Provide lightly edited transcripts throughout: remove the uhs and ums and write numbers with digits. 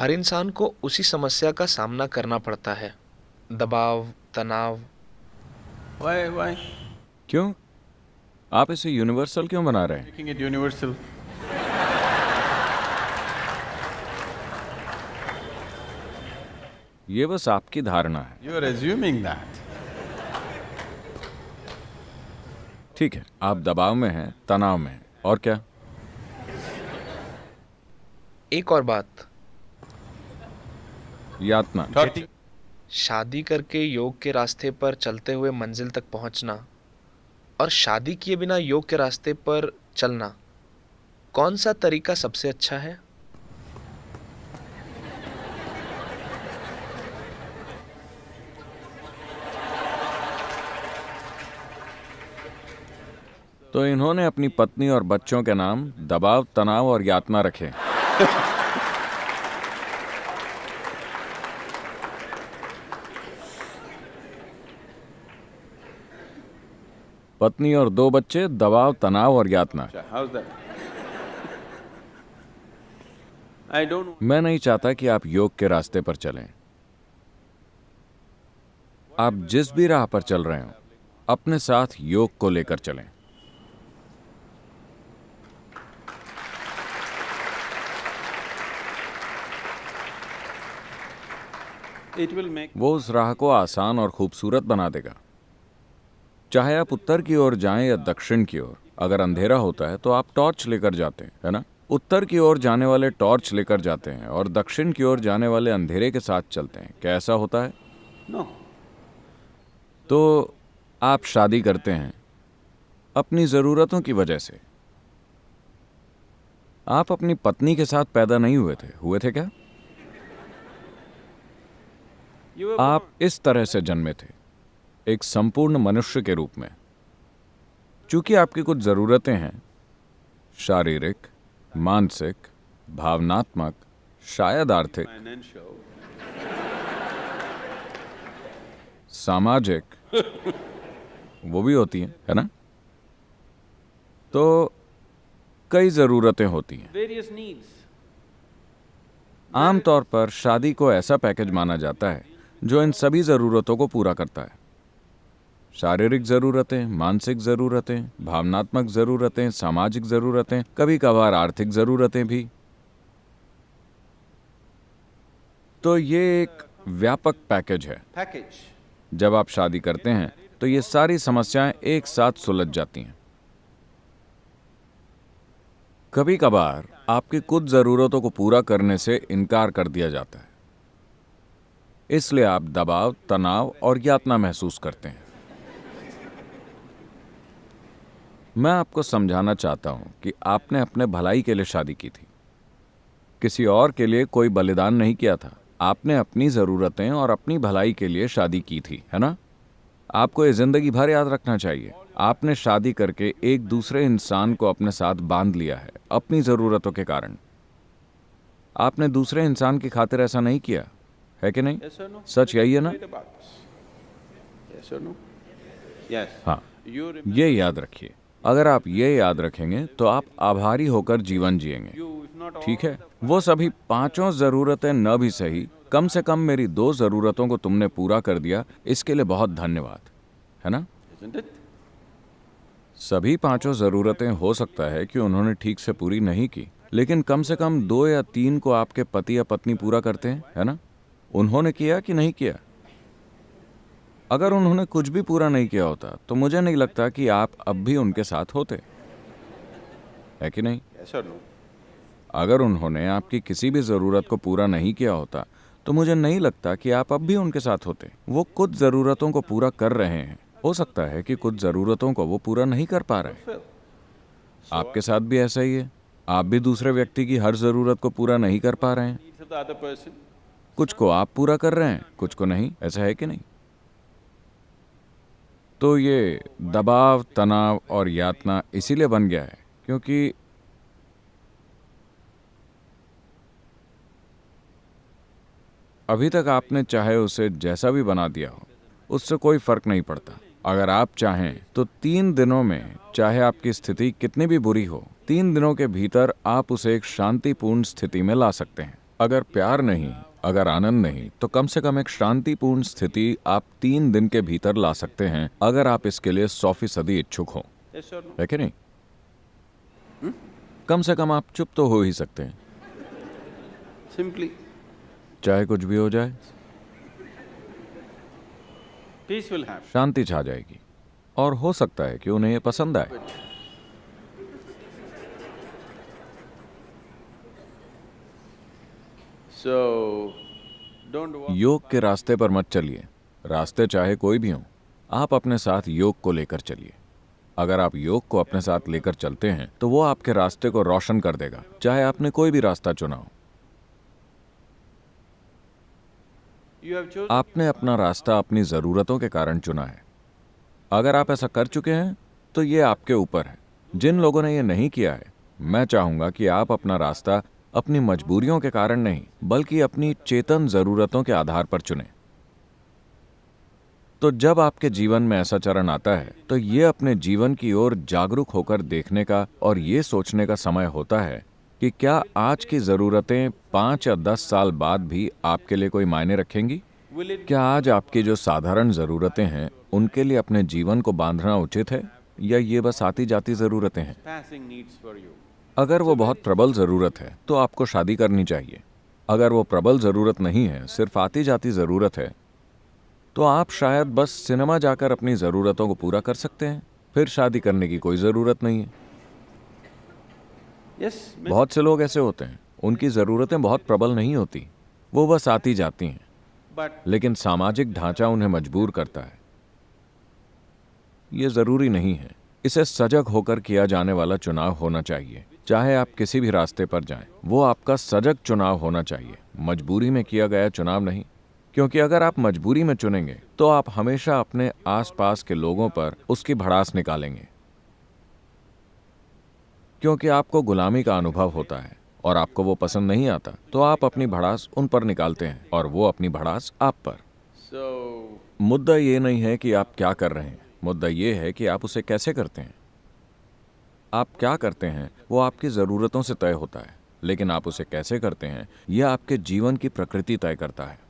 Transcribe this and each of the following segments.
हर इंसान को उसी समस्या का सामना करना पड़ता है। दबाव, तनाव। Why क्यों? आप इसे यूनिवर्सल क्यों बना रहे हैं? making it universal? ये बस आपकी धारणा है। You are assuming that. ठीक है, आप दबाव में हैं, तनाव में हैं, और क्या? एक और बात, यातना। Torture. शादी करके योग के रास्ते पर चलते हुए मंजिल तक पहुंचना और शादी किए बिना योग के रास्ते पर चलना, कौन सा तरीका सबसे अच्छा है? तो इन्होंने अपनी पत्नी और बच्चों के नाम दबाव, तनाव और यातना रखे। पत्नी और 2 बच्चे, दबाव, तनाव और यातना। How's that? I don't know. मैं नहीं चाहता कि आप योग के रास्ते पर चलें। आप जिस भी राह पर चल रहे हो, अपने साथ योग को लेकर चलें। It will make वो उस राह को आसान और खूबसूरत बना देगा। चाहे आप उत्तर की ओर जाएं या दक्षिण की ओर, अगर अंधेरा होता है तो आप टॉर्च लेकर जाते हैं, है ना? उत्तर की ओर जाने वाले टॉर्च लेकर जाते हैं और दक्षिण की ओर जाने वाले अंधेरे के साथ चलते हैं। क्या ऐसा होता है? no. तो आप शादी करते हैं अपनी ज़रूरतों की वजह से। आप अपनी पत्नी के साथ पैदा नहीं हुए थे क्या? You were आप born. इस तरह से जन्मे थे, एक संपूर्ण मनुष्य के रूप में। चूंकि आपकी कुछ ज़रूरतें हैं, शारीरिक, मानसिक, भावनात्मक, शायद आर्थिक, Financial. सामाजिक, वो भी होती हैं, है ना? तो कई ज़रूरतें होती हैं। Various needs. आमतौर पर शादी को ऐसा पैकेज माना जाता है जो इन सभी ज़रूरतों को पूरा करता है। शारीरिक ज़रूरतें, मानसिक ज़रूरतें, भावनात्मक ज़रूरतें, सामाजिक ज़रूरतें, कभी कभार आर्थिक ज़रूरतें भी। तो ये एक व्यापक पैकेज है। Package. जब आप शादी करते हैं तो ये सारी समस्याएं एक साथ सुलझ जाती हैं। कभी कभार आपकी कुछ ज़रूरतों को पूरा करने से इनकार कर दिया जाता है, इसलिए आप दबाव, तनाव और यातना महसूस करते हैं। मैं आपको समझाना चाहता हूं कि आपने अपने भलाई के लिए शादी की थी, किसी और के लिए कोई बलिदान नहीं किया था। आपने अपनी ज़रूरतें और अपनी भलाई के लिए शादी की थी, है ना? आपको ये ज़िंदगी भर याद रखना चाहिए। आपने शादी करके एक दूसरे इंसान को अपने साथ बांध लिया है अपनी ज़रूरतों के कारण। आपने दूसरे इंसान की खातिर ऐसा नहीं किया, है कि नहीं? Yes or no? सच यही है ना? Read about this. Yes or no? Yes. हाँ, You remember. ये याद रखिए। अगर आप ये याद रखेंगे तो आप आभारी होकर जीवन जिएंगे। You, if not all. ठीक है, वो सभी 5 ज़रूरतें न भी सही, कम से कम मेरी 2 ज़रूरतों को तुमने पूरा कर दिया, इसके लिए बहुत धन्यवाद, है ना? Isn't it? सभी 5 ज़रूरतें हो सकता है कि उन्होंने ठीक से पूरी नहीं की, लेकिन कम से कम 2 या 3 को आपके पति या पत्नी पूरा करते हैं, है ना? उन्होंने किया कि नहीं किया? अगर उन्होंने कुछ भी पूरा नहीं किया होता तो मुझे नहीं लगता कि आप अब भी उनके साथ होते, है कि नहीं? Yes or no? अगर उन्होंने आपकी किसी भी ज़रूरत को पूरा नहीं किया होता तो मुझे नहीं लगता कि आप अब भी उनके साथ होते। वो कुछ ज़रूरतों को पूरा कर रहे हैं, हो सकता है कि कुछ ज़रूरतों को वो पूरा नहीं कर पा रहे। Fulfill. आपके साथ भी ऐसा ही है। आप भी दूसरे व्यक्ति की हर ज़रूरत को पूरा नहीं कर पा रहे हैं। Needs of the other person. कुछ को आप पूरा कर रहे हैं, कुछ को नहीं। ऐसा है कि नहीं? तो ये दबाव, तनाव और यातना इसीलिए बन गया है क्योंकि अभी तक आपने चाहे उसे जैसा भी बना दिया हो, उससे कोई फर्क नहीं पड़ता। अगर आप चाहें तो 3 दिनों में, चाहे आपकी स्थिति कितनी भी बुरी हो, 3 दिनों के भीतर आप उसे एक शांतिपूर्ण स्थिति में ला सकते हैं। अगर प्यार नहीं, अगर आनंद नहीं, तो कम से कम एक शांतिपूर्ण स्थिति आप 3 दिन के भीतर ला सकते हैं, अगर आप इसके लिए 100% इच्छुक हो, Yes or no? है कि नहीं? कम से कम आप चुप तो हो ही सकते हैं, Simply, चाहे कुछ भी हो जाए, peace will happen. शांति छा जाएगी। और हो सकता है कि उन्हें ये पसंद आए। So, don't walk. योग के रास्ते पर मत चलिए, रास्ते चाहे कोई भी हो, आप अपने साथ योग को लेकर चलिए। अगर आप योग को अपने साथ लेकर चलते हैं तो वो आपके रास्ते को रोशन कर देगा, चाहे आपने कोई भी रास्ता चुना हो। You have chosen. आपने अपना रास्ता अपनी ज़रूरतों के कारण चुना है। अगर आप ऐसा कर चुके हैं तो ये आपके ऊपर है। जिन लोगों ने ये नहीं किया है, मैं चाहूँगा कि आप अपना रास्ता अपनी मजबूरियों के कारण नहीं, बल्कि अपनी चेतन ज़रूरतों के आधार पर चुनें। तो जब आपके जीवन में ऐसा चरण आता है तो ये अपने जीवन की ओर जागरूक होकर देखने का और ये सोचने का समय होता है कि क्या आज की ज़रूरतें 5 या 10 साल बाद भी आपके लिए कोई मायने रखेंगी? Will it क्या आज आपकी जो साधारण ज़रूरतें हैं उनके लिए अपने जीवन को बांधना उचित है, या ये बस आती जाती ज़रूरतें हैं? passing needs for you? अगर वो बहुत प्रबल ज़रूरत है तो आपको शादी करनी चाहिए। अगर वो प्रबल ज़रूरत नहीं है, सिर्फ आती जाती ज़रूरत है, तो आप शायद बस सिनेमा जाकर अपनी ज़रूरतों को पूरा कर सकते हैं, फिर शादी करने की कोई ज़रूरत नहीं है। Yes, बहुत से लोग ऐसे होते हैं, उनकी ज़रूरतें बहुत प्रबल नहीं होती, वो बस आती जाती हैं, but लेकिन सामाजिक ढांचा उन्हें मजबूर करता है। ये ज़रूरी नहीं है। इसे सजग होकर किया जाने वाला चुनाव होना चाहिए। चाहे आप किसी भी रास्ते पर जाएं, वो आपका सजग चुनाव होना चाहिए, मजबूरी में किया गया चुनाव नहीं। क्योंकि अगर आप मजबूरी में चुनेंगे तो आप हमेशा अपने आसपास के लोगों पर उसकी भड़ास निकालेंगे, क्योंकि आपको गुलामी का अनुभव होता है और आपको वो पसंद नहीं आता, तो आप अपनी भड़ास उन पर निकालते हैं और वो अपनी भड़ास आप पर। so मुद्दा ये नहीं है कि आप क्या कर रहे हैं, मुद्दा ये है कि आप उसे कैसे करते हैं। आप क्या करते हैं वो आपकी ज़रूरतों से तय होता है, लेकिन आप उसे कैसे करते हैं यह आपके जीवन की प्रकृति तय करता है।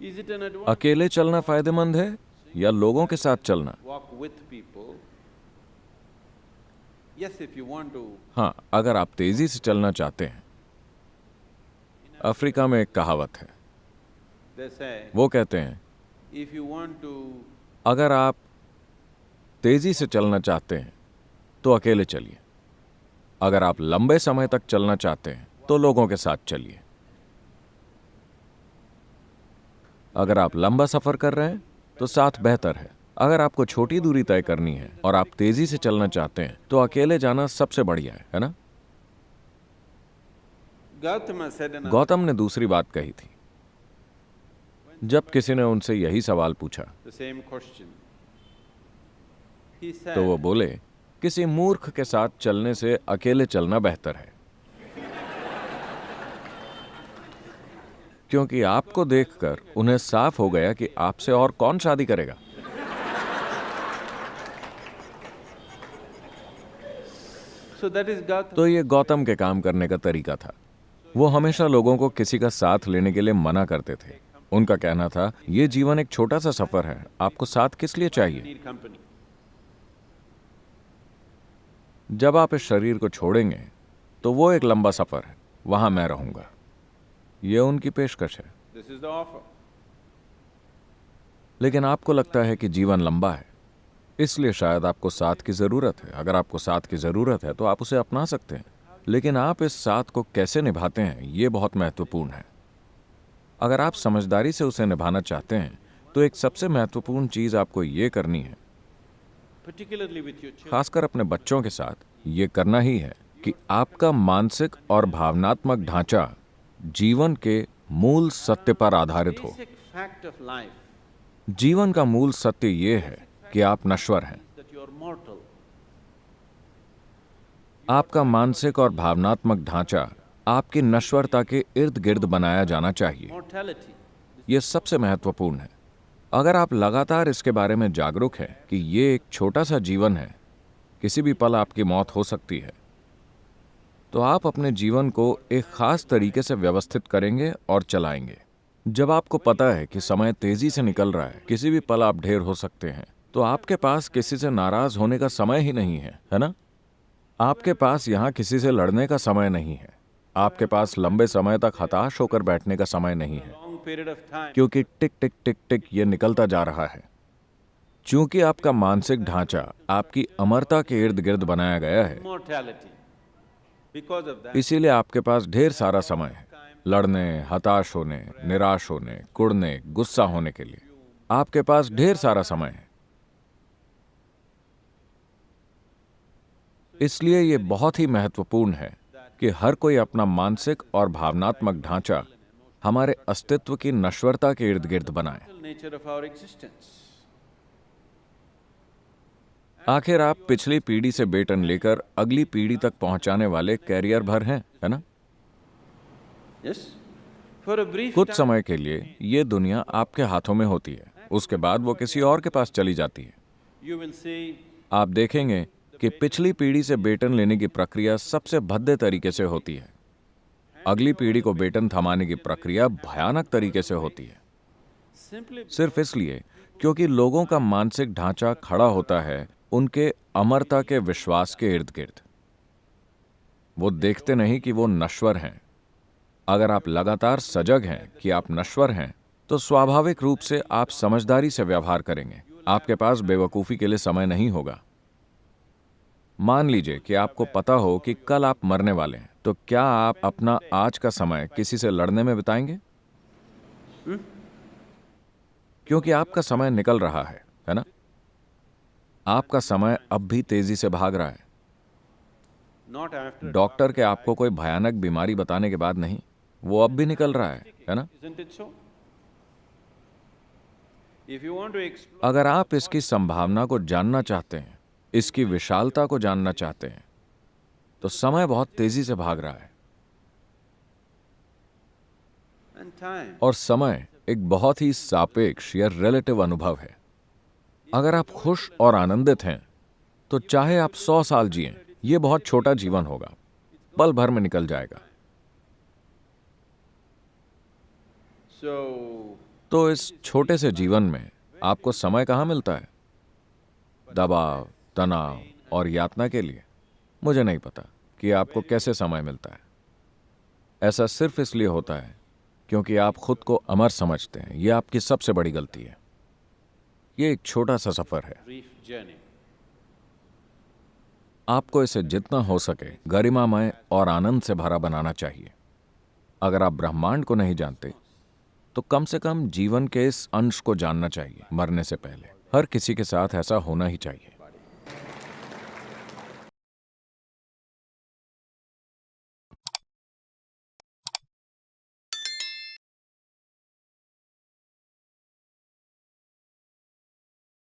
is it an advantage? अकेले चलना फायदेमंद है या लोगों के साथ चलना? Walk with people. Yes, if you want to. हाँ, अगर आप तेजी से चलना चाहते हैं। अफ्रीका में एक कहावत है, They say, वो कहते हैं, if you want to अगर आप तेजी से चलना चाहते हैं तो अकेले चलिए, अगर आप लंबे समय तक चलना चाहते हैं तो लोगों के साथ चलिए। अगर आप लंबा सफर कर रहे हैं तो साथ बेहतर है। अगर आपको छोटी दूरी तय करनी है और आप तेजी से चलना चाहते हैं तो अकेले जाना सबसे बढ़िया है ना? Gautama said another. गौतम ने दूसरी बात कही थी। जब किसी ने उनसे यही सवाल पूछा The same question. He said, तो वो बोले, किसी मूर्ख के साथ चलने से अकेले चलना बेहतर है, क्योंकि आपको देखकर उन्हें साफ हो गया कि आपसे और कौन शादी करेगा। so that is Gautama. तो ये गौतम के काम करने का तरीका था। वो हमेशा लोगों को किसी का साथ लेने के लिए मना करते थे। उनका कहना था, ये जीवन एक छोटा सा सफर है, आपको साथ किस लिए चाहिए? Need company. जब आप इस शरीर को छोड़ेंगे तो वो एक लंबा सफर है, वहां मैं रहूंगा। ये उनकी पेशकश है। This is the offer. लेकिन आपको लगता है कि जीवन लंबा है, इसलिए शायद आपको साथ की ज़रूरत है। अगर आपको साथ की ज़रूरत है तो आप उसे अपना सकते हैं, लेकिन आप इस साथ को कैसे निभाते हैं ये बहुत महत्वपूर्ण है। अगर आप समझदारी से उसे निभाना चाहते हैं तो एक सबसे महत्वपूर्ण चीज़ आपको ये करनी है, Particularly with your children. खासकर अपने बच्चों के साथ ये करना ही है कि आपका मानसिक और भावनात्मक ढांचा जीवन के मूल सत्य पर आधारित हो। Basic fact of life जीवन का मूल सत्य ये है कि आप नश्वर हैं। that you are mortal. आपका मानसिक और भावनात्मक ढांचा आपकी नश्वरता के इर्द गिर्द बनाया जाना चाहिए। Mortality. यह सबसे महत्वपूर्ण है। अगर आप लगातार इसके बारे में जागरूक हैं कि ये एक छोटा सा जीवन है, किसी भी पल आपकी मौत हो सकती है, तो आप अपने जीवन को एक खास तरीके से व्यवस्थित करेंगे और चलाएंगे। जब आपको पता है कि समय तेजी से निकल रहा है, किसी भी पल आप ढेर हो सकते हैं, तो आपके पास किसी से नाराज होने का समय ही नहीं है ना? आपके पास यहाँ किसी से लड़ने का समय नहीं है। आपके पास लंबे समय तक हताश होकर बैठने का समय नहीं है, long period of time. क्योंकि टिक टिक टिक टिक ये निकलता जा रहा है। चूंकि आपका मानसिक ढांचा आपकी अमरता के इर्द गिर्द बनाया गया है, Immortality. Because of that, इसीलिए आपके पास ढेर सारा समय है लड़ने, हताश होने, निराश होने, कुढ़ने, गुस्सा होने के लिए। आपके पास ढेर सारा समय है। इसलिए ये बहुत ही महत्वपूर्ण है कि हर कोई अपना मानसिक और भावनात्मक ढांचा हमारे अस्तित्व की नश्वरता के इर्द गिर्द बनाए। nature of our existence. आखिर आप पिछली पीढ़ी से बेटन लेकर अगली पीढ़ी तक पहुंचाने वाले कैरियर भर हैं, है ना? Yes? For a brief कुछ time, समय के लिए ये दुनिया आपके हाथों में होती है, उसके बाद वो किसी और के पास चली जाती है। you will see आप देखेंगे कि पिछली पीढ़ी से बेटन लेने की प्रक्रिया सबसे भद्दे तरीके से होती है। अगली पीढ़ी को बेटन थमाने की प्रक्रिया भयानक तरीके से होती है, simply सिर्फ इसलिए क्योंकि लोगों का मानसिक ढांचा खड़ा होता है उनके अमरता के विश्वास के इर्द गिर्द। वो देखते नहीं कि वो नश्वर हैं। अगर आप लगातार सजग हैं कि आप नश्वर हैं, तो स्वाभाविक रूप से आप समझदारी से व्यवहार करेंगे। आपके पास बेवकूफ़ी के लिए समय नहीं होगा। मान लीजिए कि आपको पता हो कि कल आप मरने वाले हैं, तो क्या आप अपना आज का समय किसी से लड़ने में बिताएंगे? क्योंकि आपका समय निकल रहा है ना? आपका समय अब भी तेजी से भाग रहा है। not after. डॉक्टर के आपको कोई भयानक बीमारी बताने के बाद नहीं, वो अब भी निकल रहा है ना? Isn't it so? If you want to explore अगर आप इसकी संभावना को जानना चाहते हैं, इसकी विशालता को जानना चाहते हैं, तो समय बहुत तेजी से भाग रहा है। and time, और समय एक बहुत ही सापेक्ष या रिलेटिव अनुभव है। अगर आप खुश और आनंदित हैं, तो चाहे आप 100 साल जिएं, ये बहुत छोटा जीवन होगा, पल भर में निकल जाएगा। so तो इस छोटे से जीवन में आपको समय कहाँ मिलता है? दबाव, तनाव और यातना के लिए? मुझे नहीं पता कि आपको कैसे समय मिलता है। ऐसा सिर्फ इसलिए होता है क्योंकि आप खुद को अमर समझते हैं। यह आपकी सबसे बड़ी गलती है। ये एक छोटा सा सफर है। brief journey. आपको इसे जितना हो सके गरिमामय और आनंद से भरा बनाना चाहिए। अगर आप ब्रह्मांड को नहीं जानते, तो कम से कम जीवन के इस अंश को जानना चाहिए। मरने से पहले हर किसी के साथ ऐसा होना ही चाहिए।